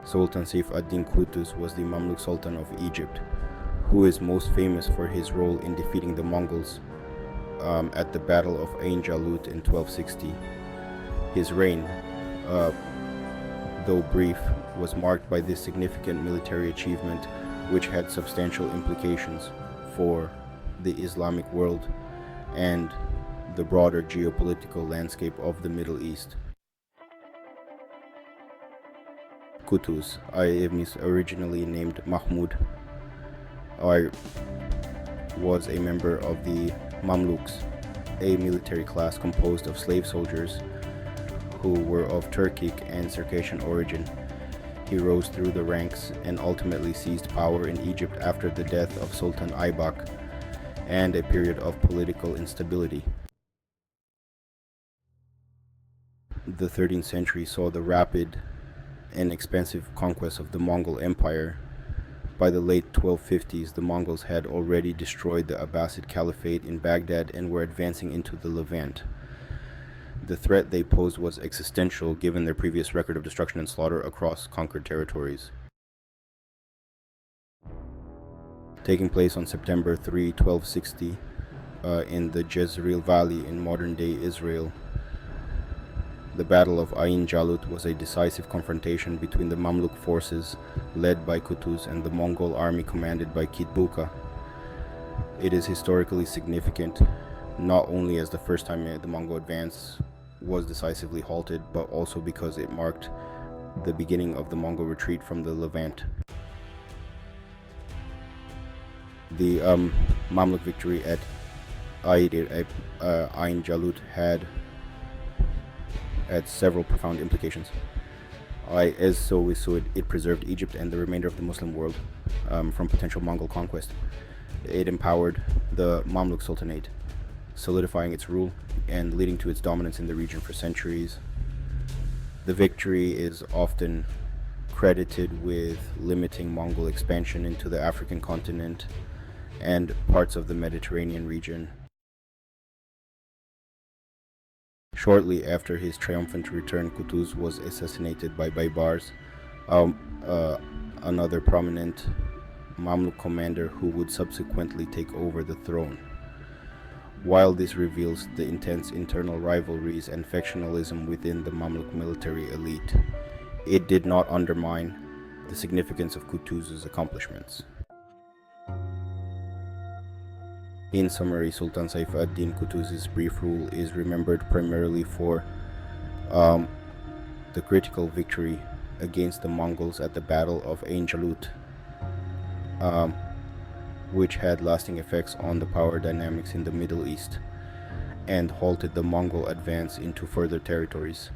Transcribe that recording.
Sultan Saif ad-Din Qutuz was the Mamluk Sultan of Egypt, who is most famous for his role in defeating the Mongols at the Battle of Ain Jalut in 1260. His reign, though brief, was marked by this significant military achievement, which had substantial implications for the Islamic world and the broader geopolitical landscape of the Middle East. Qutuz, originally named Mahmud, was a member of the Mamluks, a military class composed of slave soldiers who were of Turkic and Circassian origin. He rose through the ranks and ultimately seized power in Egypt after the death of Sultan Aybak and a period of political instability. The 13th century saw the rapid and expansive conquest of the Mongol Empire. By the late 1250s, the Mongols had already destroyed the Abbasid Caliphate in Baghdad and were advancing into the Levant. The threat they posed was existential given their previous record of destruction and slaughter across conquered territories. Taking place on September 3, 1260, in the Jezreel Valley in modern-day Israel, the Battle of Ain Jalut was a decisive confrontation between the Mamluk forces led by Qutuz and the Mongol army commanded by Kitbuka. It is historically significant, not only as the first time the Mongol advance was decisively halted, but also because it marked the beginning of the Mongol retreat from the Levant. The Mamluk victory at Ain Jalut had several profound implications. As we saw, it preserved Egypt and the remainder of the Muslim world from potential Mongol conquest. It empowered the Mamluk Sultanate, solidifying its rule and leading to its dominance in the region for centuries. The victory is often credited with limiting Mongol expansion into the African continent and parts of the Mediterranean region. Shortly after his triumphant return, Qutuz was assassinated by Baybars, another prominent Mamluk commander who would subsequently take over the throne. While this reveals the intense internal rivalries and factionalism within the Mamluk military elite, it did not undermine the significance of Qutuz's accomplishments. In summary, Sultan Saif ad-Din Qutuz's brief rule is remembered primarily for the critical victory against the Mongols at the Battle of Ain Jalut, which had lasting effects on the power dynamics in the Middle East and halted the Mongol advance into further territories.